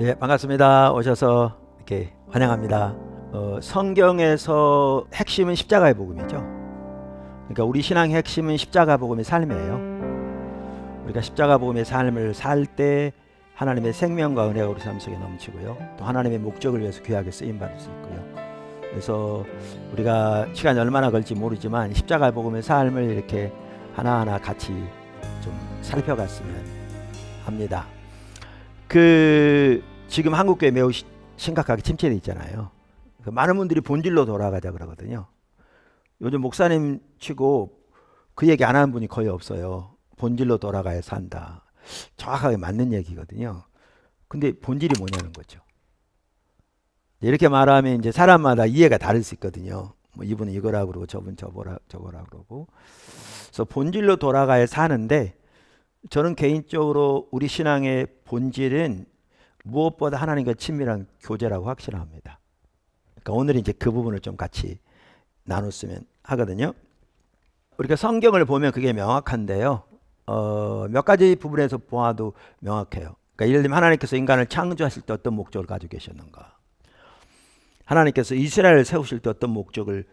예, 반갑습니다. 오셔서 이렇게 환영합니다. 성경에서 핵심은 십자가의 복음이죠. 그러니까 우리 신앙의 핵심은 십자가 복음의 삶이에요. 우리가 십자가 복음의 삶을 살 때 하나님의 생명과 은혜가 우리 삶 속에 넘치고요. 또 하나님의 목적을 위해서 귀하게 쓰임 받을 수 있고요. 그래서 우리가 시간이 얼마나 걸릴지 모르지만 십자가 복음의 삶을 이렇게 하나하나 같이 좀 살펴갔으면 합니다. 지금 한국교회 매우 심각하게 침체돼 있잖아요. 많은 분들이 본질로 돌아가자 그러거든요. 요즘 목사님 치고 그 얘기 안 하는 분이 거의 없어요. 본질로 돌아가야 산다. 정확하게 맞는 얘기거든요. 근데 본질이 뭐냐는 거죠. 이렇게 말하면 이제 사람마다 이해가 다를 수 있거든요. 뭐 이분은 이거라고 그러고 저분은 저거라고 그러고. 그래서 본질로 돌아가야 사는데 저는 개인적으로 우리 신앙의 본질은 무엇보다 하나님과 친밀한 교제라고 확신합니다. 그러니까 오늘 이제 그 부분을 좀 같이 나눴으면 하거든요. 우리가 성경을 보면 그게 명확한데요. 몇 가지 부분에서 보아도 명확해요. 그러니까 예를 들면 하나님께서 인간을 창조하실 때 어떤 목적을 가지고 계셨는가? 하나님께서 이스라엘을 세우실 때 어떤 목적을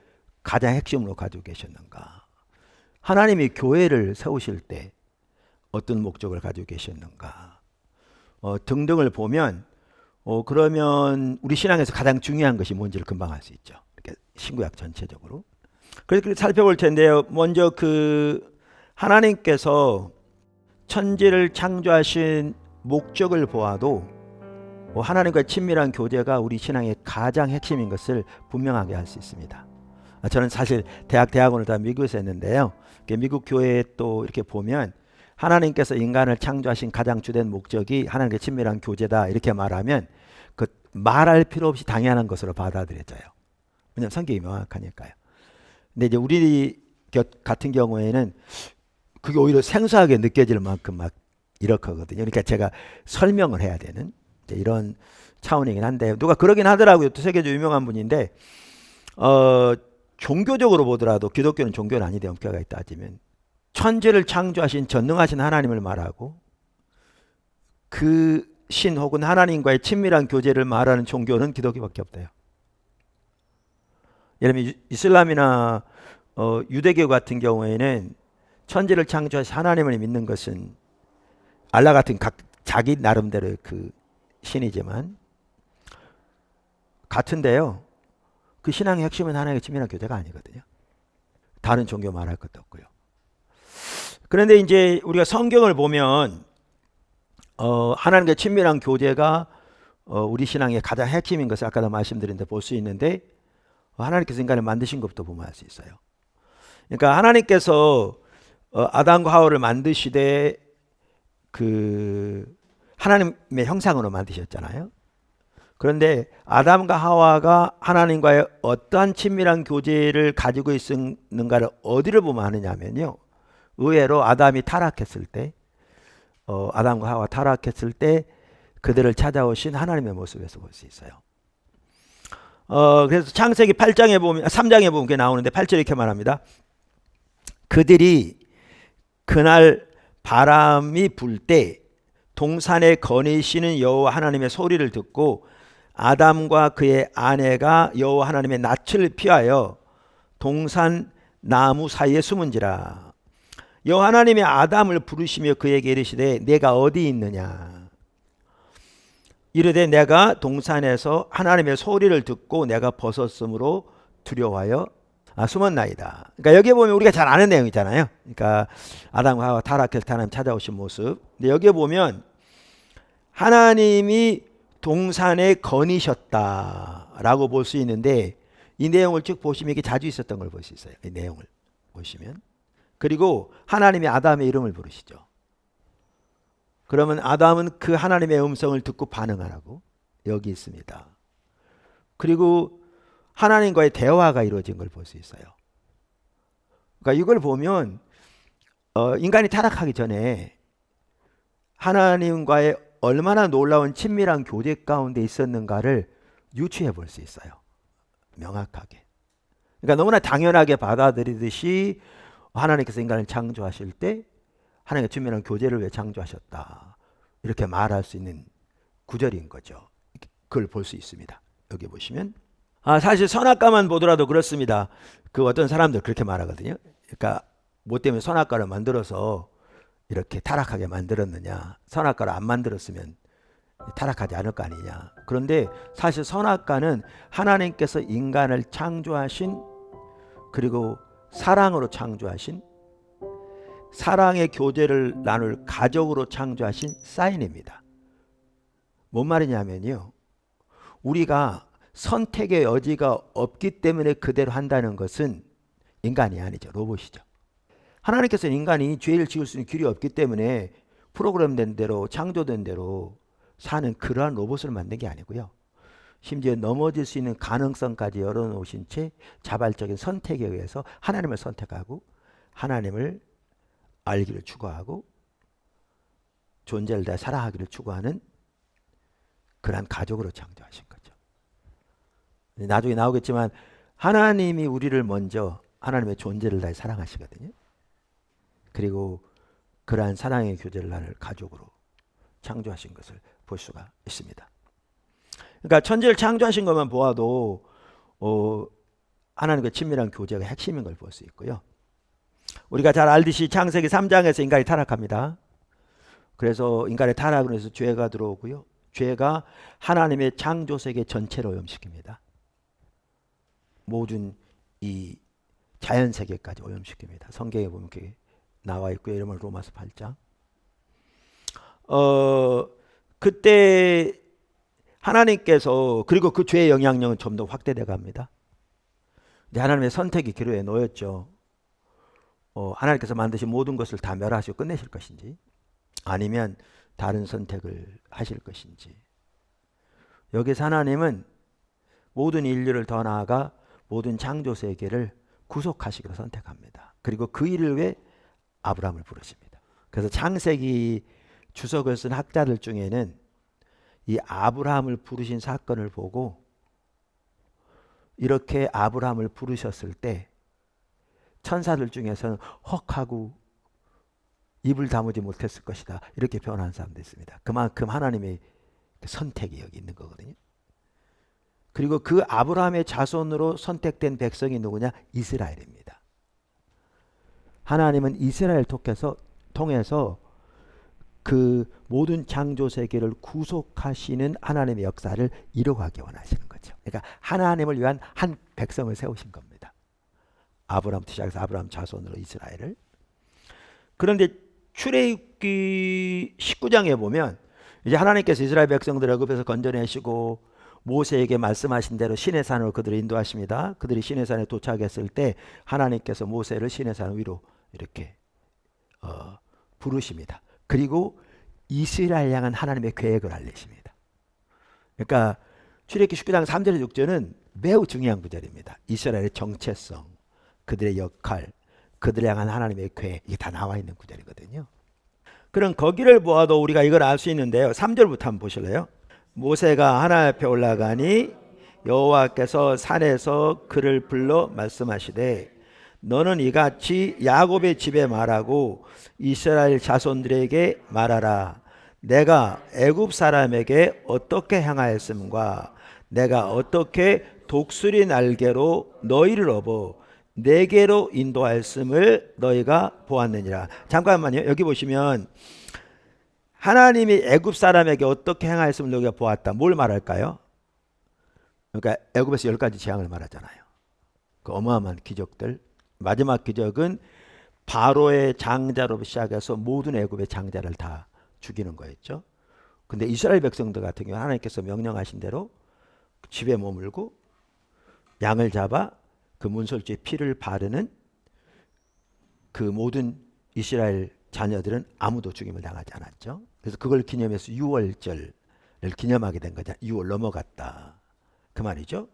가장 핵심으로 가지고 계셨는가? 하나님이 교회를 세우실 때 어떤 목적을 가지고 계셨는가? 등등을 보면 그러면 우리 신앙에서 가장 중요한 것이 뭔지를 금방 알 수 있죠. 이렇게 신구약 전체적으로. 그래서 살펴볼 텐데요. 먼저 하나님께서 천지를 창조하신 목적을 보아도 하나님과 친밀한 교제가 우리 신앙의 가장 핵심인 것을 분명하게 알 수 있습니다. 저는 사실 대학원을 다 미국에서 했는데요. 미국 교회에 또 이렇게 보면 하나님께서 인간을 창조하신 가장 주된 목적이 하나님과 친밀한 교제다 이렇게 말하면 그 말할 필요 없이 당연한 것으로 받아들여져요. 왜냐하면 성경이 명확하니까요. 근데 이제 우리 같은 경우에는 그게 오히려 생소하게 느껴질 만큼 막 이렇거든요. 그러니까 제가 설명을 해야 되는 이런 차원이긴 한데 누가 그러긴 하더라고요. 또 세계적으로 유명한 분인데 종교적으로 보더라도 기독교는 종교는 아닌데 엄격하게 따지면 천지를 창조하신 전능하신 하나님을 말하고 그 신 혹은 하나님과의 친밀한 교제를 말하는 종교는 기독교밖에 없대요. 예를 들면 이슬람이나 유대교 같은 경우에는 천지를 창조하신 하나님을 믿는 것은 알라 같은 자기 나름대로 그 신이지만 같은데요. 그 신앙의 핵심은 하나님과 친밀한 교제가 아니거든요. 다른 종교 말할 것도 없고요. 그런데 이제 우리가 성경을 보면 하나님과 친밀한 교제가 우리 신앙의 가장 핵심인 것을 아까도 말씀드린 데 볼 수 있는데 하나님께서 인간을 만드신 것부터 보면 알 수 있어요. 그러니까 하나님께서 아담과 하와를 만드시되 하나님의 형상으로 만드셨잖아요. 그런데 아담과 하와가 하나님과의 어떠한 친밀한 교제를 가지고 있는가를 어디를 보면 아느냐면요. 의외로 아담이 타락했을 때 아담과 하와 타락했을 때 그들을 찾아오신 하나님의 모습에서 볼 수 있어요. 그래서 창세기 3장에 보면 그게 나오는데 8절에 이렇게 말합니다. 그들이 그날 바람이 불 때 동산에 거니시는 여호와 하나님의 소리를 듣고 아담과 그의 아내가 여호와 하나님의 낯을 피하여 동산 나무 사이에 숨은지라. 여호와 하나님이 아담을 부르시며 그에게 이르시되 내가 어디 있느냐. 이르되 내가 동산에서 하나님의 소리를 듣고 내가 벗었으므로 두려워하여 숨었나이다. 그러니까 여기에 보면 우리가 잘 아는 내용이잖아요. 그러니까 아담과 하와 타락해서 하나님 찾아오신 모습. 근데 여기에 보면 하나님이 동산에 거니셨다라고 볼 수 있는데 이 내용을 쭉 보시면 이게 자주 있었던 걸 볼 수 있어요. 이 내용을 보시면. 그리고 하나님이 아담의 이름을 부르시죠. 그러면 아담은 그 하나님의 음성을 듣고 반응하라고 여기 있습니다. 그리고 하나님과의 대화가 이루어진 걸 볼 수 있어요. 그러니까 이걸 보면 인간이 타락하기 전에 하나님과의 얼마나 놀라운 친밀한 교제 가운데 있었는가를 유추해 볼 수 있어요. 명확하게. 그러니까 너무나 당연하게 받아들이듯이 하나님께서 인간을 창조하실 때 하나님과 친밀한 교제를 왜 창조하셨다 이렇게 말할 수 있는 구절인 거죠. 그걸 볼 수 있습니다. 여기 보시면 사실 선악과만 보더라도 그렇습니다. 그 어떤 사람들 그렇게 말하거든요. 그러니까 뭐 때문에 선악과를 만들어서 이렇게 타락하게 만들었느냐. 선악과를 안 만들었으면 타락하지 않을 거 아니냐. 그런데 사실 선악과는 하나님께서 인간을 창조하신, 그리고 사랑으로 창조하신, 사랑의 교제를 나눌 가족으로 창조하신 사인입니다. 뭔 말이냐면요, 우리가 선택의 여지가 없기 때문에 그대로 한다는 것은 인간이 아니죠. 로봇이죠. 하나님께서는 인간이 죄를 지을 수 있는 길이 없기 때문에 프로그램된 대로, 창조된 대로 사는 그러한 로봇을 만든 게 아니고요. 심지어 넘어질 수 있는 가능성까지 열어놓으신 채 자발적인 선택에 의해서 하나님을 선택하고 하나님을 알기를 추구하고 존재를 다 살아가기를 추구하는 그러한 가족으로 창조하신 거죠. 나중에 나오겠지만 하나님이 우리를 먼저 하나님의 존재를 다해 사랑하시거든요. 그리고 그러한 사랑의 교제를 나눌 가족으로 창조하신 것을 볼 수가 있습니다. 그러니까 천지를 창조하신 것만 보아도 하나님과 친밀한 교제가 핵심인 걸 볼 수 있고요. 우리가 잘 알듯이 창세기 3장에서 인간이 타락합니다. 그래서 인간의 타락으로 해서 죄가 들어오고요. 죄가 하나님의 창조 세계 전체를 오염시킵니다. 모든 이 자연 세계까지 오염시킵니다. 성경에 보면 그게 나와 있고요. 이름은 로마서 8장. 그때 하나님께서, 그리고 그 죄의 영향력은 좀 더 확대돼 갑니다. 이제 하나님의 선택이 기로에 놓였죠. 하나님께서 만드신 모든 것을 다 멸하시고 끝내실 것인지, 아니면 다른 선택을 하실 것인지. 여기서 하나님은 모든 인류를 더 나아가 모든 창조 세계를 구속하시기로 선택합니다. 그리고 그 일을 위해 아브라함을 부르십니다. 그래서 창세기 주석을 쓴 학자들 중에는 이 아브라함을 부르신 사건을 보고 이렇게 아브라함을 부르셨을 때 천사들 중에서는 헉하고 입을 다무지 못했을 것이다, 이렇게 표현한 사람도 있습니다. 그만큼 하나님의 선택이 여기 있는 거거든요. 그리고 그 아브라함의 자손으로 선택된 백성이 누구냐? 이스라엘입니다. 하나님은 이스라엘 통해서 그 모든 창조 세계를 구속하시는 하나님의 역사를 이루어가기 원하시는 거죠. 그러니까 하나님을 위한 한 백성을 세우신 겁니다. 아브라함부터 시작해서 아브라함 자손으로 이스라엘을. 그런데 출애굽기 19장에 보면 이제 하나님께서 이스라엘 백성들을 애굽에서 건져내시고 모세에게 말씀하신 대로 시내산으로 그들을 인도하십니다. 그들이 시내산에 도착했을 때 하나님께서 모세를 시내산 위로 이렇게 부르십니다. 그리고 이스라엘 향한 하나님의 계획을 알리십니다. 그러니까 출애굽기 19장 3절에 6절은 매우 중요한 구절입니다. 이스라엘의 정체성, 그들의 역할, 그들을 향한 하나님의 계획, 이게 다 나와 있는 구절이거든요. 그럼 거기를 보아도 우리가 이걸 알 수 있는데요. 3절부터 한번 보실래요? 모세가 하나님 앞에 올라가니 여호와께서 산에서 그를 불러 말씀하시되 너는 이같이 야곱의 집에 말하고 이스라엘 자손들에게 말하라. 내가 애굽 사람에게 어떻게 행하였음과 내가 어떻게 독수리 날개로 너희를 업어 내게로 인도하였음을 너희가 보았느니라. 잠깐만요. 여기 보시면 하나님이 애굽 사람에게 어떻게 행하였음을 너희가 보았다. 뭘 말할까요? 그러니까 애굽에서 10가지 재앙을 말하잖아요. 그 어마어마한 기적들. 마지막 기적은 바로의 장자로 시작해서 모든 애굽의 장자를 다 죽이는 거였죠. 근데 이스라엘 백성들 같은 경우 하나님께서 명령하신 대로 집에 머물고 양을 잡아 그 문설주에 피를 바르는 그 모든 이스라엘 자녀들은 아무도 죽임을 당하지 않았죠. 그래서 그걸 기념해서 유월절을 기념하게 된 거죠. 6월 넘어갔다, 그 말이죠.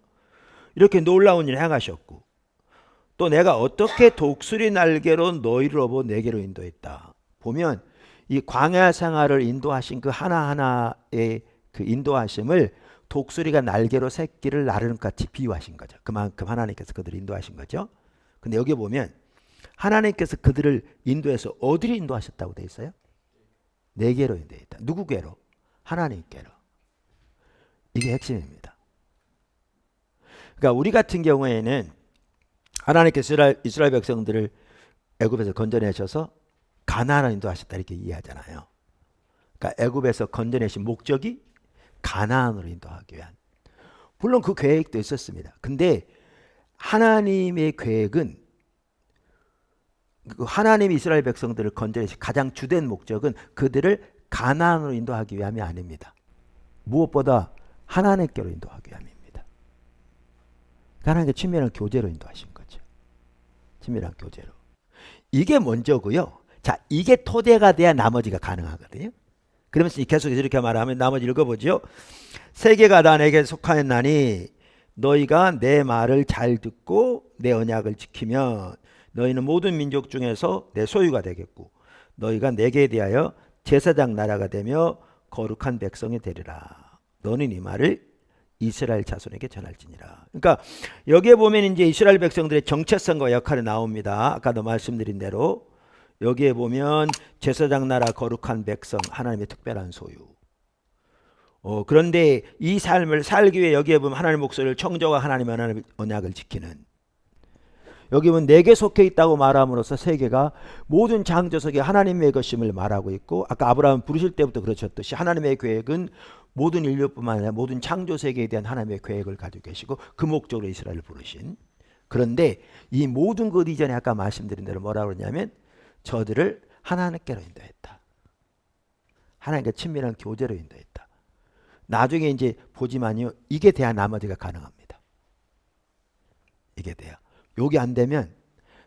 이렇게 놀라운 일을 행하셨고 또 내가 어떻게 독수리 날개로 너희를 업어 내게로 인도했다. 보면 이 광야 생활을 인도하신 그 하나하나의 그 인도하심을 독수리가 날개로 새끼를 나르는 것 같이 비유하신 거죠. 그만큼 하나님께서 그들을 인도하신 거죠. 근데 여기 보면 하나님께서 그들을 인도해서 어디로 인도하셨다고 되어 있어요? 내게로 인도했다. 누구게로? 하나님께로. 이게 핵심입니다. 그러니까 우리 같은 경우에는 하나님께서 이스라엘 백성들을 애굽에서 건져내셔서 가나안으로 인도하셨다 이렇게 이해하잖아요. 그러니까 애굽에서 건져내신 목적이 가나안으로 인도하기 위한. 물론 그 계획도 있었습니다. 근데 하나님의 계획은 하나님이 이스라엘 백성들을 건져내신 가장 주된 목적은 그들을 가나안으로 인도하기 위함이 아닙니다. 무엇보다 하나님께로 인도하기 위함입니다. 하나님께 친밀한 교제로 인도하신 거죠. 친밀한 교제로. 이게 먼저고요. 자, 이게 토대가 돼야 나머지가 가능하거든요. 그러면서 계속해서 이렇게 말하면 나머지 읽어보죠. 세계가 다 내게 속하였나니 너희가 내 말을 잘 듣고 내 언약을 지키면 너희는 모든 민족 중에서 내 소유가 되겠고 너희가 내게 대하여 제사장 나라가 되며 거룩한 백성이 되리라. 너는 이 말을 이스라엘 자손에게 전할지니라. 그러니까 여기에 보면 이제 이스라엘 백성들의 정체성과 역할이 나옵니다. 아까도 말씀드린 대로 여기에 보면 제사장 나라 거룩한 백성 하나님의 특별한 소유. 그런데 이 삶을 살기 위해 여기에 보면 하나님의 목소리를 청정과 하나님의 언약을 지키는 여기 보면 내게 속해 있다고 말함으로써 세계가 모든 창조석에 하나님의 것임을 말하고 있고 아까 아브라함 부르실 때부터 그러셨듯이 하나님의 계획은 모든 인류뿐만 아니라 모든 창조 세계에 대한 하나님의 계획을 가지고 계시고 그 목적으로 이스라엘을 부르신. 그런데 이 모든 것 이전에 아까 말씀드린 대로 뭐라고 그러냐면 저들을 하나님께로 인도했다. 하나님과 친밀한 교제로 인도했다. 나중에 이제 보지만요. 이게 돼야 나머지가 가능합니다. 이게 돼야. 여기 안 되면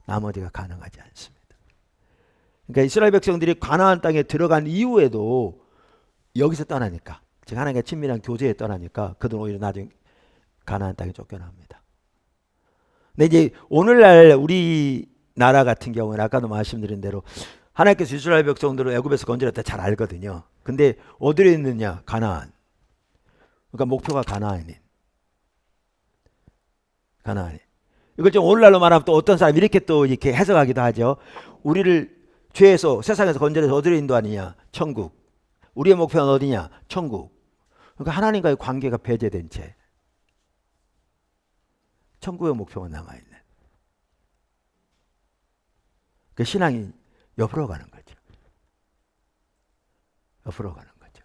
나머지가 가능하지 않습니다. 그러니까 이스라엘 백성들이 가나안 땅에 들어간 이후에도 여기서 떠나니까 즉 하나님과 친밀한 교제에 떠나니까 그들은 오히려 나중에 가나안 땅에 쫓겨납니다. 근데 이제 오늘날 우리나라 같은 경우는 아까도 말씀드린 대로 하나님께서 이스라엘 백성들을 애굽에서 건져냈다 잘 알거든요. 근데 어디에 있느냐? 가나안. 그러니까 목표가 가나안인. 이걸 좀 오늘날로 말하면 또 어떤 사람이 이렇게 또 이렇게 해석하기도 하죠. 우리를 죄에서 세상에서 건져내서 어디로 인도하느냐? 천국. 우리의 목표는 어디냐? 천국. 그러니까 하나님과의 관계가 배제된 채 천국의 목표가 남아있는 그 신앙이 옆으로 가는 거죠. 옆으로 가는 거죠.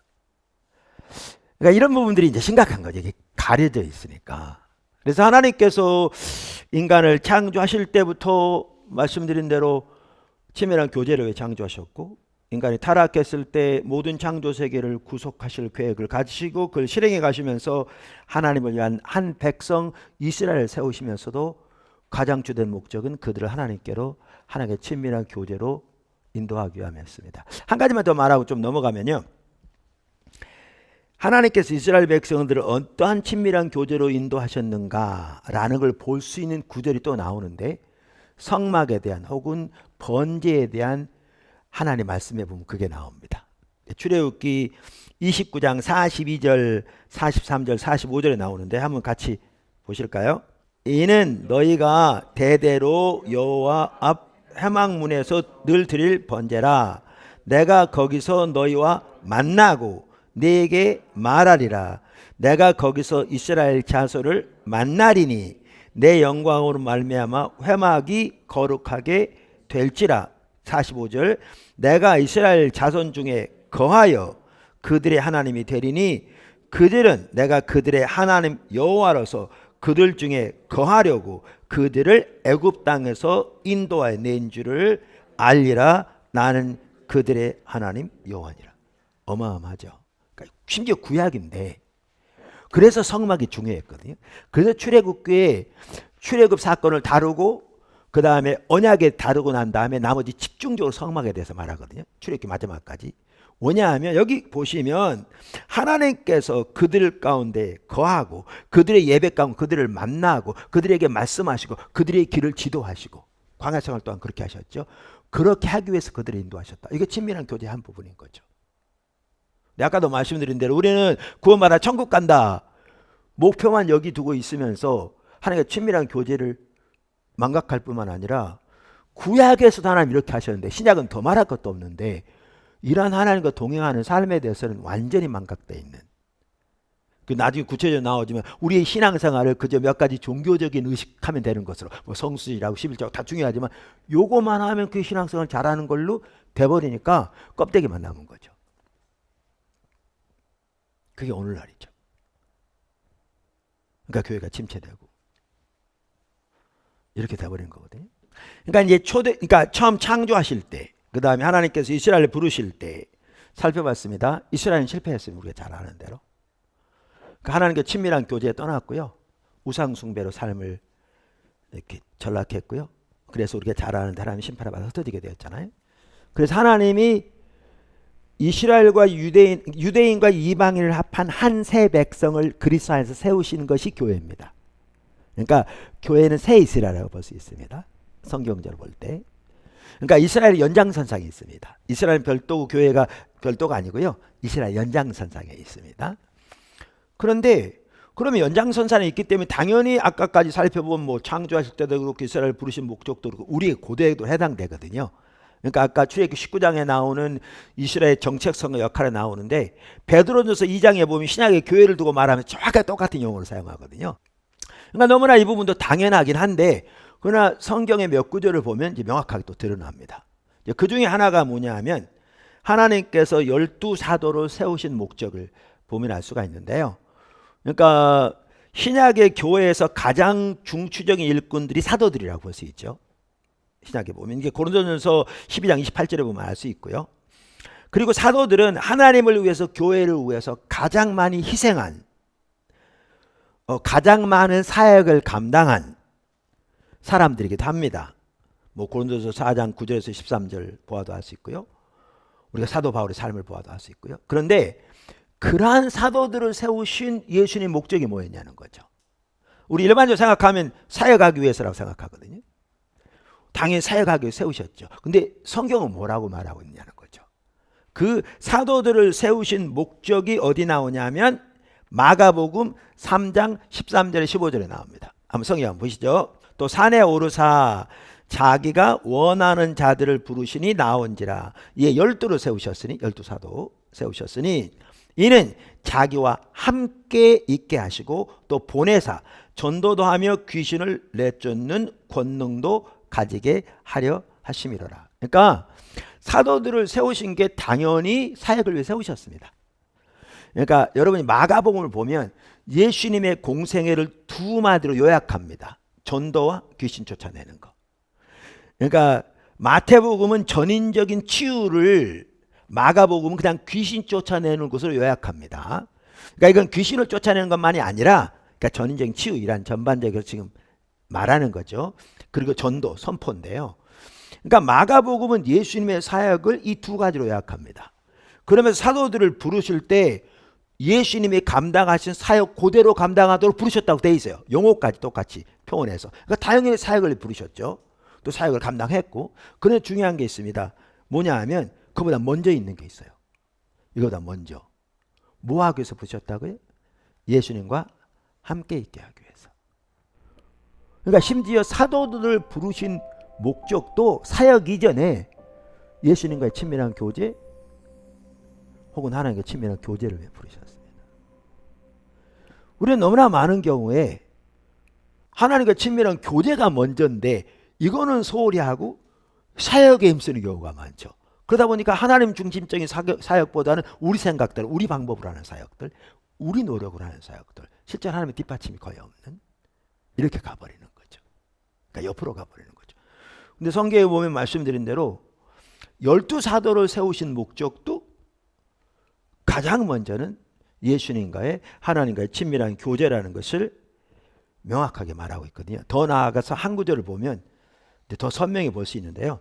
그러니까 이런 부분들이 이제 심각한 거죠. 이게 가려져 있으니까. 그래서 하나님께서 인간을 창조하실 때부터 말씀드린 대로 치밀한 교제를 창조하셨고 인간이 타락했을 때 모든 창조 세계를 구속하실 계획을 가지시고 그걸 실행해 가시면서 하나님을 위한 한 백성 이스라엘을 세우시면서도 가장 주된 목적은 그들을 하나님께로 하나님의 친밀한 교제로 인도하기 위함이었습니다. 한 가지만 더 말하고 좀 넘어가면요. 하나님께서 이스라엘 백성들을 어떠한 친밀한 교제로 인도하셨는가라는 걸 볼 수 있는 구절이 또 나오는데 성막에 대한 혹은 번제에 대한 하나님 말씀에 보면 그게 나옵니다. 출애굽기 29장 42절, 43절, 45절에 나오는데 한번 같이 보실까요? 이는 너희가 대대로 여호와 앞 회막문에서 늘 드릴 번제라. 내가 거기서 너희와 만나고 네게 말하리라. 내가 거기서 이스라엘 자손을 만나리니 내 영광으로 말미암아 회막이 거룩하게 될지라. 45절 내가 이스라엘 자손 중에 거하여 그들의 하나님이 되리니 그들은 내가 그들의 하나님 여호와로서 그들 중에 거하려고 그들을 애굽 땅에서 인도하여 낸 줄을 알리라. 나는 그들의 하나님 여호와니라. 어마어마하죠. 그러니까 심지어 구약인데 그래서 성막이 중요했거든요. 그래서 출애굽기에 출애굽 사건을 다루고 그 다음에 언약에 다루고 난 다음에 나머지 집중적으로 성막에 대해서 말하거든요. 출애굽기 마지막까지. 뭐냐하면 여기 보시면 하나님께서 그들 가운데 거하고 그들의 예배 가운데 그들을 만나고 그들에게 말씀하시고 그들의 길을 지도하시고 광야 생활 또한 그렇게 하셨죠. 그렇게 하기 위해서 그들을 인도하셨다. 이게 친밀한 교제의 한 부분인 거죠. 아까도 말씀드린 대로 우리는 구원받아 천국 간다. 목표만 여기 두고 있으면서 하나님과 친밀한 교제를 망각할 뿐만 아니라 구약에서도 하나님 이렇게 하셨는데 신약은 더 말할 것도 없는데 이러한 하나님과 동행하는 삶에 대해서는 완전히 망각되어 있는 그 나중에 구체적으로 나오지만 우리의 신앙생활을 그저 몇 가지 종교적인 의식하면 되는 것으로 뭐 성수일하고 11조 다 중요하지만 요거만 하면 그 신앙생활 잘하는 걸로 돼버리니까 껍데기만 남은 거죠. 그게 오늘날이죠. 그러니까 교회가 침체되고 이렇게 돼버린 거거든요. 그러니까 이제 그러니까 처음 창조하실 때, 그 다음에 하나님께서 이스라엘을 부르실 때 살펴봤습니다. 이스라엘은 실패했습니다. 우리가 잘 아는 대로. 그러니까 하나님께 친밀한 교제에 떠났고요. 우상 숭배로 삶을 이렇게 전락했고요. 그래서 우리가 잘 아는 대로 하나님 심판을 받아 흩어지게 되었잖아요. 그래서 하나님이 이스라엘과 유대인과 이방인을 합한 한 새 백성을 그리스도 안에서 세우시는 것이 교회입니다. 그러니까 교회는 새 이스라엘이라고 볼 수 있습니다. 성경적으로 볼 때. 그러니까 이스라엘 연장선상에 있습니다. 이스라엘 별도고 교회가 별도가 아니고요. 이스라엘 연장선상에 있습니다. 그런데 그러면 연장선상에 있기 때문에 당연히 아까까지 살펴본 뭐 창조하실 때도 그렇고 이스라엘 부르신 목적도 그렇고 우리의 고대에도 해당되거든요. 그러니까 아까 출애굽기 19장에 나오는 이스라엘 정책성의 역할에 나오는데 베드로전서 2장에 보면 신약의 교회를 두고 말하면 정확하게 똑같은 용어를 사용하거든요. 그러니까 너무나 이 부분도 당연하긴 한데 그러나 성경의 몇 구절을 보면 이제 명확하게 또 드러납니다. 그 중에 하나가 뭐냐 하면 하나님께서 12사도를 세우신 목적을 보면 알 수가 있는데요. 그러니까 신약의 교회에서 가장 중추적인 일꾼들이 사도들이라고 볼 수 있죠. 신약에 보면 이게 고린도전서 12장 28절에 보면 알 수 있고요. 그리고 사도들은 하나님을 위해서 교회를 위해서 가장 많이 희생한 가장 많은 사역을 감당한 사람들이기도 합니다. 뭐 고린도서 4장 9절에서 13절 보아도 알 수 있고요. 우리가 사도 바울의 삶을 보아도 알 수 있고요. 그런데 그러한 사도들을 세우신 예수님의 목적이 뭐였냐는 거죠. 우리 일반적으로 생각하면 사역하기 위해서라고 생각하거든요. 당연히 사역하기 위해 세우셨죠. 근데 성경은 뭐라고 말하고 있냐는 거죠. 그 사도들을 세우신 목적이 어디 나오냐면 마가복음 3장 13절에 15절에 나옵니다. 한번 성경 한번 보시죠. 또 산에 오르사 자기가 원하는 자들을 부르시니 나온지라. 이에 12를 세우셨으니 12사도 세우셨으니 이는 자기와 함께 있게 하시고 또 보내사 전도도 하며 귀신을 내쫓는 권능도 가지게 하려 하심이로라. 그러니까 사도들을 세우신 게 당연히 사역을 위해 세우셨습니다. 그러니까 여러분이 마가복음을 보면 예수님의 공생애를 두 마디로 요약합니다. 전도와 귀신 쫓아내는 거. 그러니까 마태복음은 전인적인 치유를, 마가복음은 그냥 귀신 쫓아내는 것으로 요약합니다. 그러니까 이건 귀신을 쫓아내는 것만이 아니라 그러니까 전인적인 치유이란 전반적으로 지금 말하는 거죠. 그리고 전도, 선포인데요. 그러니까 마가복음은 예수님의 사역을 이 두 가지로 요약합니다. 그러면서 사도들을 부르실 때 예수님이 감당하신 사역 그대로 감당하도록 부르셨다고 돼 있어요. 용어까지 똑같이 표현해서. 그러니까 당연히 사역을 부르셨죠. 또 사역을 감당했고. 그런데 중요한 게 있습니다. 뭐냐 하면 그보다 먼저 있는 게 있어요. 이거보다 먼저. 뭐 하기 위해서 부르셨다고요? 예수님과 함께 있게 하기 위해서. 그러니까 심지어 사도들을 부르신 목적도 사역 이전에 예수님과의 친밀한 교제 혹은 하나님과 친밀한 교제를 위해 부르셨습니다. 우리는 너무나 많은 경우에 하나님과 친밀한 교제가 먼저인데 이거는 소홀히 하고 사역에 힘쓰는 경우가 많죠. 그러다 보니까 하나님 중심적인 사역보다는 우리 생각들, 우리 방법으로 하는 사역들, 우리 노력으로 하는 사역들, 실제로 하나님의 뒷받침이 거의 없는 이렇게 가버리는 거죠. 그러니까 옆으로 가버리는 거죠. 근데 성경에 보면 말씀드린 대로 12사도를 세우신 목적도 가장 먼저는 예수님과의 하나님과의 친밀한 교제라는 것을 명확하게 말하고 있거든요. 더 나아가서 한 구절을 보면 더 선명히 볼 수 있는데요.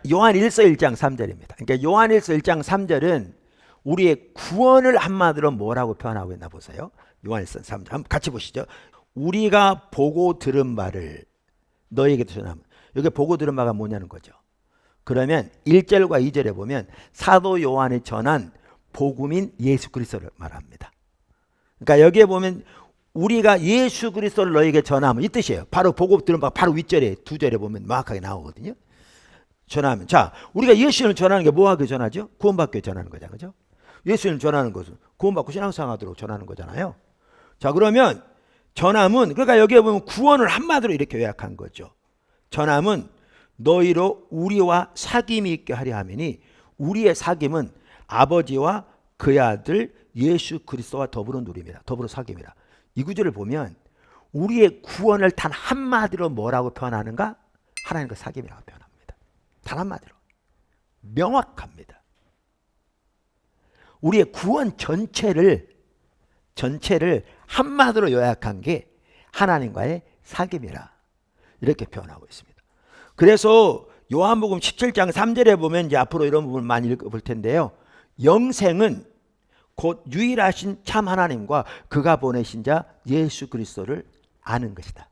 요한일서 1장 3절입니다. 그러니까 요한일서 1장 3절은 우리의 구원을 한마디로 뭐라고 표현하고 있나 보세요. 요한일서 3절 한번 같이 보시죠. 우리가 보고 들은 바를 너희에게도 전하면, 여기 보고 들은 바가 뭐냐는 거죠. 그러면 1절과 2절에 보면 사도 요한이 전한 복음인 예수 그리스도를 말합니다. 그러니까 여기에 보면 우리가 예수 그리스도를 너에게 전하면 이 뜻이에요. 바로 보고 들은 바 바로 윗절에 두 절에 보면 명확하게 나오거든요. 전하면, 자, 우리가 예수님을 전하는 게 뭐하게 전하죠? 구원받기 전하는 거잖아요. 그죠? 예수님을 전하는 것은 구원받고 신앙생활하도록 전하는 거잖아요. 자, 그러면 전함은, 그러니까 여기에 보면 구원을 한마디로 이렇게 요약한 거죠. 전함은 너희로 우리와 사귐이 있게 하려 함이니, 우리의 사귐은 아버지와 그의 아들 예수 그리스도와 더불어 누림이라, 더불어 사귐이라. 이 구절을 보면 우리의 구원을 단 한마디로 뭐라고 표현하는가? 하나님과 사귐이라고 표현합니다. 단 한마디로. 명확합니다. 우리의 구원 전체를 한마디로 요약한 게 하나님과의 사귐이라, 이렇게 표현하고 있습니다. 그래서 요한복음 17장 3절에 보면 이제 앞으로 이런 부분을 많이 읽어볼 텐데요. 영생은 곧 유일하신 참 하나님과 그가 보내신 자 예수 그리스도를 아는 것이다.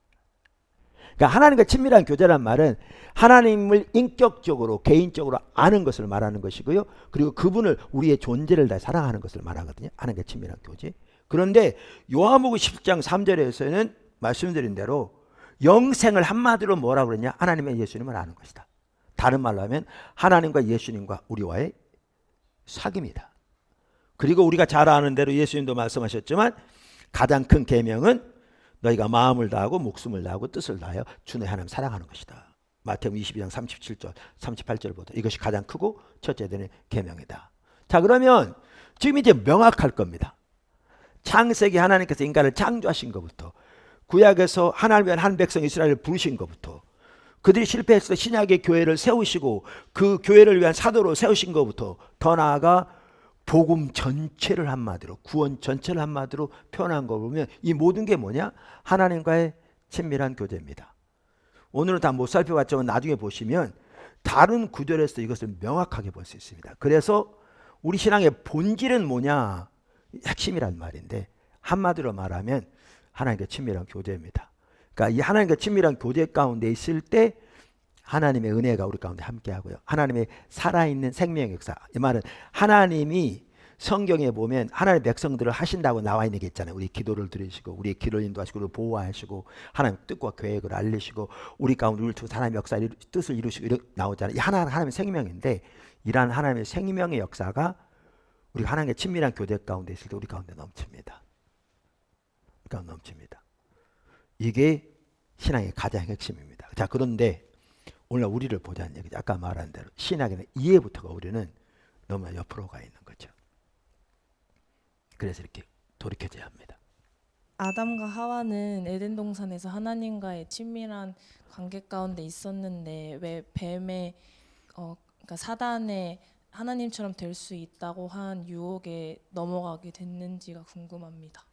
그러니까 하나님과 친밀한 교제란 말은 하나님을 인격적으로 개인적으로 아는 것을 말하는 것이고요. 그리고 그분을 우리의 존재를 다 사랑하는 것을 말하거든요. 하나님과 친밀한 교제. 그런데 요한복음 10장 3절에서는 말씀드린 대로 영생을 한마디로 뭐라고 그랬냐? 하나님의 예수님을 아는 것이다. 다른 말로 하면 하나님과 예수님과 우리와의 사귐이다. 그리고 우리가 잘 아는 대로 예수님도 말씀하셨지만 가장 큰 계명은 너희가 마음을 다하고 목숨을 다하고 뜻을 다하여 주 너희 하나님 사랑하는 것이다. 마태복음 22장 37절 38절 보다 이것이 가장 크고 첫째 되는 계명이다. 자, 그러면 지금 이제 명확할 겁니다. 창세기 하나님께서 인간을 창조하신 것부터, 구약에서 하나님을 위한 한 백성 이스라엘을 부르신 것부터, 그들이 실패해서 신약의 교회를 세우시고 그 교회를 위한 사도로 세우신 것부터, 더 나아가 복음 전체를 한마디로, 구원 전체를 한마디로 표현한 거 보면 이 모든 게 뭐냐? 하나님과의 친밀한 교제입니다. 오늘은 다 못 살펴봤지만 나중에 보시면 다른 구절에서 이것을 명확하게 볼 수 있습니다. 그래서 우리 신앙의 본질은 뭐냐? 핵심이란 말인데 한마디로 말하면 하나님과 친밀한 교제입니다. 그러니까 이 하나님과 친밀한 교제 가운데 있을 때 하나님의 은혜가 우리 가운데 함께하고요. 하나님의 살아있는 생명의 역사. 이 말은 하나님이 성경에 보면 하나님의 백성들을 하신다고 나와 있는 게 있잖아요. 우리 기도를 들으시고 우리의 길을 인도하시고 우리를 보호하시고 하나님의 뜻과 계획을 알리시고 우리 가운데 우리를 통해서 하나님의 역사 뜻을 이루시고 이렇게 나오잖아요. 이 하나님의 생명인데 이러한 하나님의 생명의 역사가 우리 하나님의 친밀한 교제 가운데 있을 때 우리 가운데 넘칩니다. 우리 가운데 넘칩니다. 이게 신앙의 가장 핵심입니다. 자, 그런데 오늘 우리를 보자는 얘기죠. 아까 말한 대로 신학에는 이해부터가 우리는 너무나 옆으로 가 있는 거죠. 그래서 이렇게 돌이켜져야 합니다. 아담과 하와는 에덴 동산에서 하나님과의 친밀한 관계 가운데 있었는데 왜 뱀의 그러니까 사단의 하나님처럼 될 수 있다고 한 유혹에 넘어가게 됐는지가 궁금합니다.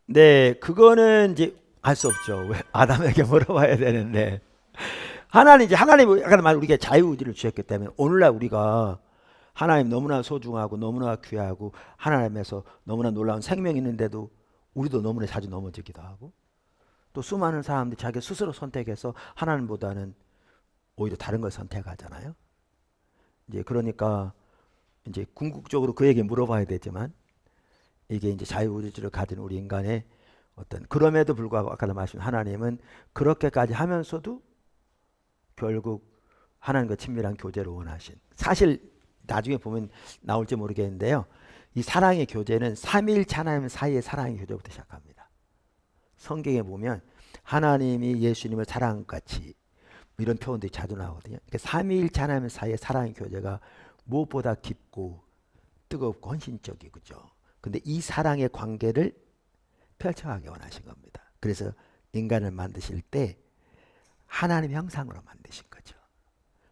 네, 그거는 이제 알 수 없죠. 왜 아담에게 물어봐야 되는데 하나님 아까 말 우리가 자유의지를 주셨기 때문에 오늘날 우리가 하나님 너무나 소중하고 너무나 귀하고 하나님에서 너무나 놀라운 생명이 있는데도 우리도 너무나 자주 넘어지기도 하고 또 수많은 사람들이 자기 스스로 선택해서 하나님보다는 오히려 다른 걸 선택하잖아요. 이제 그러니까 이제 궁극적으로 그에게 물어봐야 되지만 이게 이제 자유의지를 가진 우리 인간의 어떤 그럼에도 불구하고 아까도 말씀드린 하나님은 그렇게까지 하면서도 결국 하나님과 친밀한 교제를 원하신 사실 나중에 보면 나올지 모르겠는데요. 이 사랑의 교제는 삼위일체 하나님 사이의 사랑의 교제부터 시작합니다. 성경에 보면 하나님이 예수님을 사랑한 같이 이런 표현들이 자주 나오거든요. 그러니까 삼위일체 하나님 사이의 사랑의 교제가 무엇보다 깊고 뜨겁고 헌신적이죠. 근데 이 사랑의 관계를 펼쳐가기 원하신 겁니다. 그래서 인간을 만드실 때 하나님 형상으로 만드신 거죠.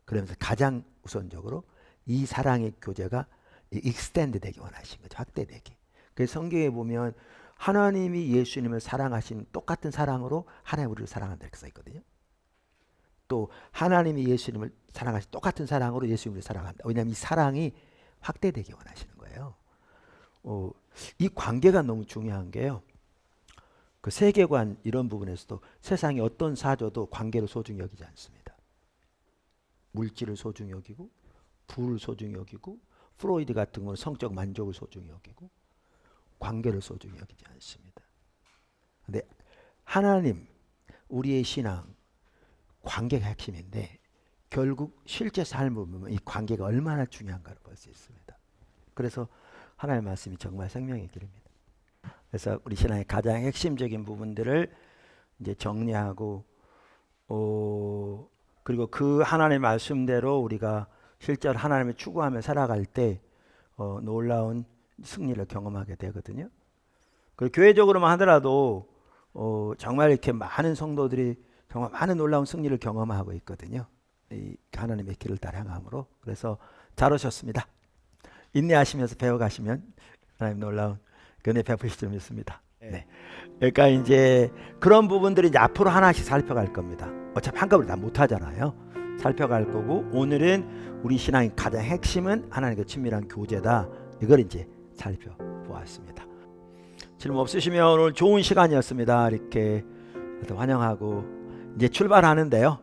그러면서 가장 우선적으로 이 사랑의 교제가 익스텐드 되기 원하신 거죠. 확대되기. 그래서 성경에 보면 하나님이 예수님을 사랑하신 똑같은 사랑으로 하나님 우리를 사랑한다 이렇게 써 있거든요. 또 하나님이 예수님을 사랑하신 똑같은 사랑으로 예수님을 사랑한다. 왜냐하면 이 사랑이 확대되기 원하시는 거예요. 이 관계가 너무 중요한 게요. 그 세계관 이런 부분에서도 세상의 어떤 사조도 관계를 소중히 여기지 않습니다. 물질을 소중히 여기고 부를 소중히 여기고 프로이드 같은 건 성적 만족을 소중히 여기고 관계를 소중히 여기지 않습니다. 근데 하나님 우리의 신앙 관계가 핵심인데 결국 실제 삶을 보면 이 관계가 얼마나 중요한가를 볼 수 있습니다. 그래서 하나님의 말씀이 정말 생명의 길입니다. 그래서 우리 신앙의 가장 핵심적인 부분들을 이제 정리하고 그리고 그 하나님의 말씀대로 우리가 실제로 하나님을 추구하며 살아갈 때 놀라운 승리를 경험하게 되거든요. 그리고 교회적으로만 하더라도 정말 이렇게 많은 성도들이 정말 많은 놀라운 승리를 경험하고 있거든요. 이 하나님의 길을 따라 향함으로. 그래서 잘 오셨습니다. 인내하시면서 배워가시면 하나님 놀라운 은혜 베푸실 줄 믿습니다. 네. 그러니까 이제 그런 부분들이 이제 앞으로 하나씩 살펴갈 겁니다. 어차피 한꺼번에 다 못하잖아요. 살펴갈 거고 오늘은 우리 신앙의 가장 핵심은 하나님과 친밀한 교제다. 이걸 이제 살펴보았습니다. 질문 없으시면 오늘 좋은 시간이었습니다. 이렇게 환영하고 이제 출발하는데요.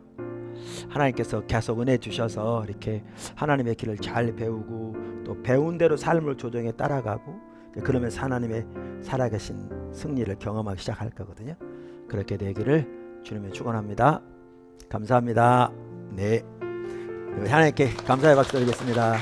하나님께서 계속 은혜 주셔서 이렇게 하나님의 길을 잘 배우고 또 배운 대로 삶을 조정해 따라가고 그러면서 하나님의 살아계신 승리를 경험하기 시작할 거거든요. 그렇게 되기를 주님의 축원합니다. 감사합니다. 네, 하나님께 감사의 박수 드리겠습니다.